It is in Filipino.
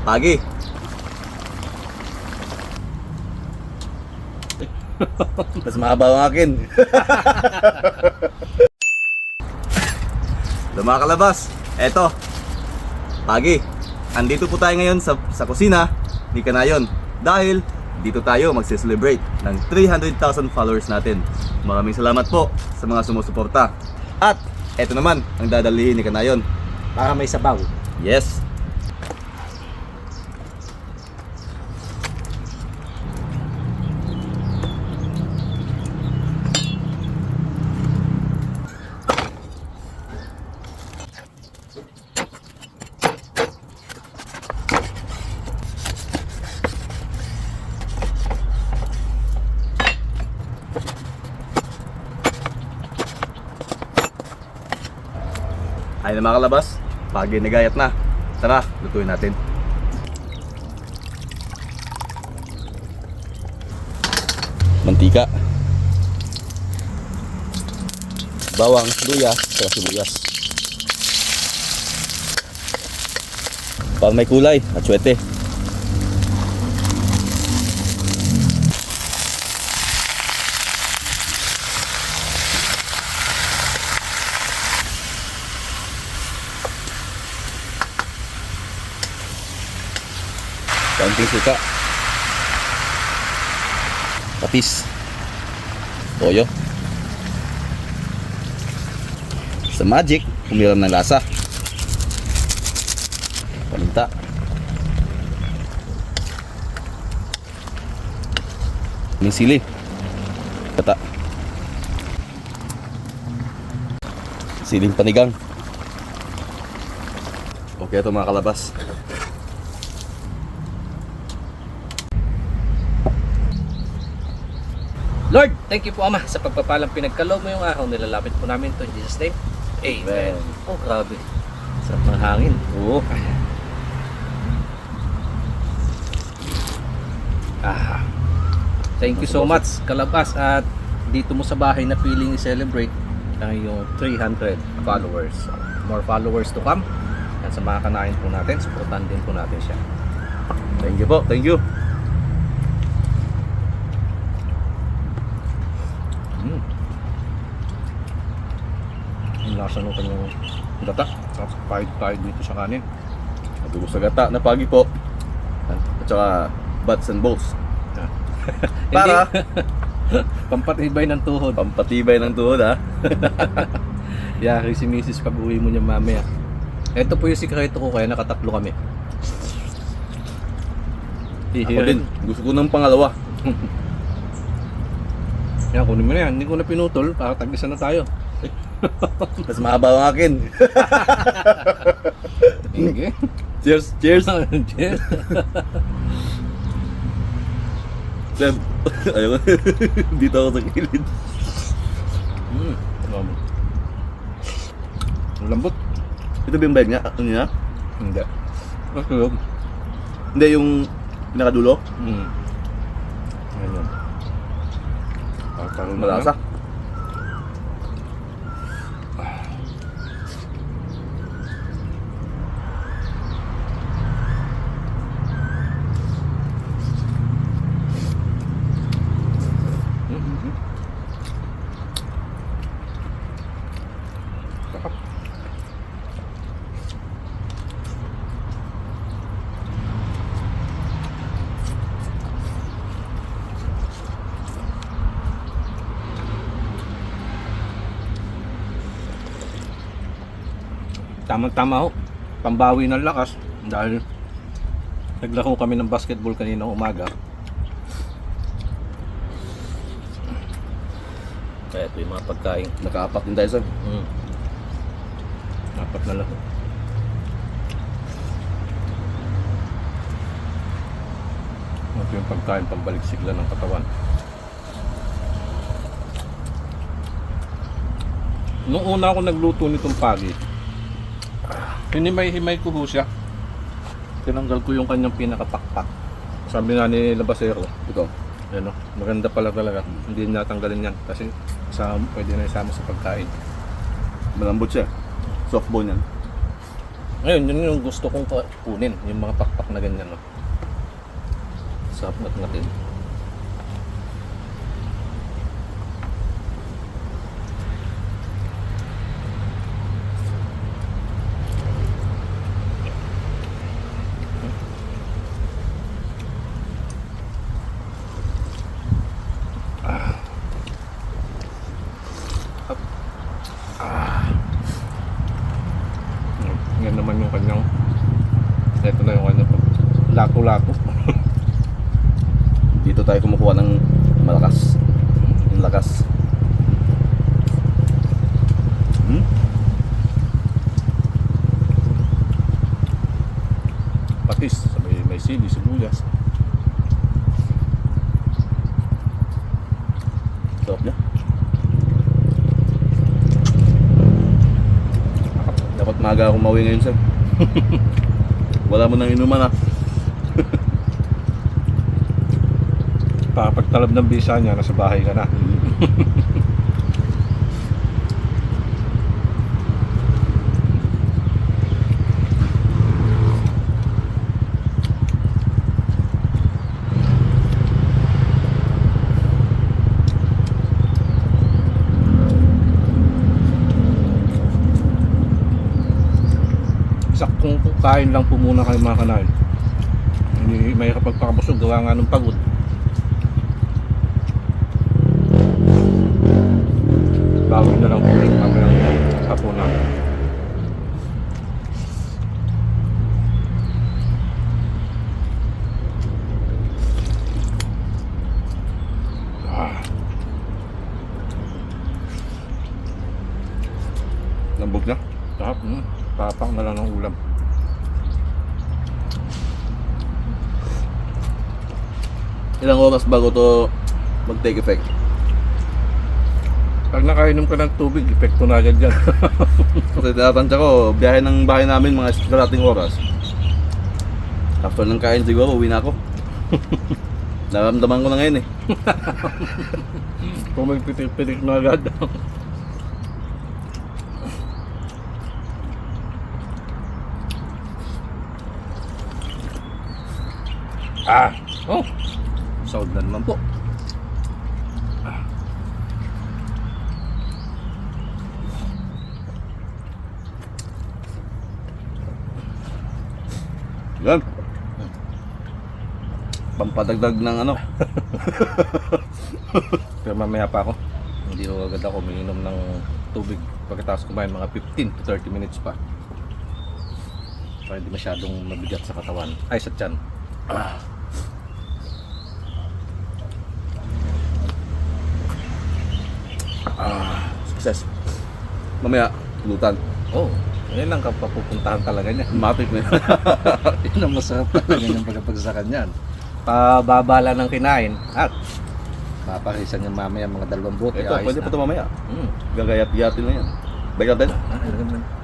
Pagi. Mas mahaba ang akin. Mga kalabas, eto. Pagi. Andito po tayo ngayon sa kusina ni Kanayon. Dahil dito tayo magse-celebrate ng 300,000 followers natin. Maraming salamat po sa mga sumusuporta. At eto naman ang dadalhin ni Kanayon. Para may sabaw. Yes. Ayun na mga kalabas, pagi nagayat na. Tara, lutuin natin. Mantika, bawang, luya, saka sibuyas. Para may kulay, atsuete. Kaunting suka, patis, toyo. Sa magic, umiram ng lasa. Paminta. May sili. Kata. Siling panigang. Okay, ito mga kalabas. Lord, thank you po Ama sa pagpapalang pinagkaloob mo yung araw. Nilalapit po namin ito in Jesus' name. Amen. Oh, grabe. Sarap ng hangin. Oo. Thank you so much, Kalabas. At dito mo sa bahay na piling i-celebrate ang iyong 300 followers. So, more followers to come. At sa mga kanain po natin, supportan din po natin siya. Thank you po, thank you. Yung lasa ng kanyang gata. Tapos pahid dito sa kanin. Adugo sa gata na pagi po. At saka butts and balls. Para pampatibay ng tuhod. pampatibay ng tuhod ha. Yari si Mrs. pag uwi mo niya mamaya. Ito po yung sikreto ko kaya nakatatlo kami. Ako din, gusto ko ng pangalawa. Yan, kunin mo na yan. Hindi ko na pinutol para tag-isa na tayo. Mas mahaba ang akin. Okay. Cheers, cheers. Cheers. Seb, ayaw ko. Dito ako sa kilid. Ang lambot. Ito ba yung bayad nga? Ano niya? Hindi. Masulog. Hindi, yung nakadulo. Ayan. Malasa. Tamang-tama ho. Pambawi ng lakas dahil naglaro kami ng basketball kanina umaga. Kaya ito yung mga pagkain. Nakaapat din tayo sir. Apat na lang. Ito yung pagkain pambalik sigla ng katawan. Nung una ako nagluto nitong pagi, hinimay-himay ko ho siya. Tinanggal ko yung kanyang pinakapakpak. Sabi nga ni Labasero, Ito. ano, maganda pala talaga. Hindi natanggalin yan kasi pwede na isama sa pagkain. Malambot siya. Soft bone yan. Ngayon, yun yung gusto kong kunin. Yung mga pakpak na ganyan. No? Sarap natin. Yan naman yung kanyang ito na yung kanyang lato-lato. Dito tayo kumukuha ng malakas. Yung lakas. Patis, may sili, sibuyas. Sarap niya. Dapat maaga akong mauwi ngayon, sir. Wala mo nang inuman, ah. Pagtalab ng bisa niya, nasa bahay ka na. Saktong kain lang po muna kayo mga kanain. Hindi may kapagpakabusog, gawa nga ng pagod. Bawin na lang po rin mamayang hapunan. Lambog na. Sarap, papak na lang ng ulam. Ilang oras bago to mag-take effect? Pag nakainom ka ng tubig, epekto na agad dyan. Kasi tinatansya ko, biyahe ng bahay namin mga kalating oras. After ng kain siguro, uwi na ako. Naramdaman ko na ngayon eh. Kung magpitik-pitik na agad. Oh, sound na naman po. Yan. Pampadagdag ng ano. Pero mamaya pa ako. Hindi ko agad ako umiinom ng tubig pagkatapos kumain, mga 15 to 30 minutes pa. Para hindi masyadong mabigat sa katawan. Ay, sa tiyan. Success. Mamaya, lutan. Oh, yan lang kapapupuntahan talaga niya. Matik na yan. Yun ang masarap talaga yung pagkapagsakan yan. Pababala ng kinain at papakisan niya mamaya mga 2 bote. Ito, ayos pwede na. pa ito mamaya. Gagayat-yatin lang yan. Balik natin. Ilagay mo.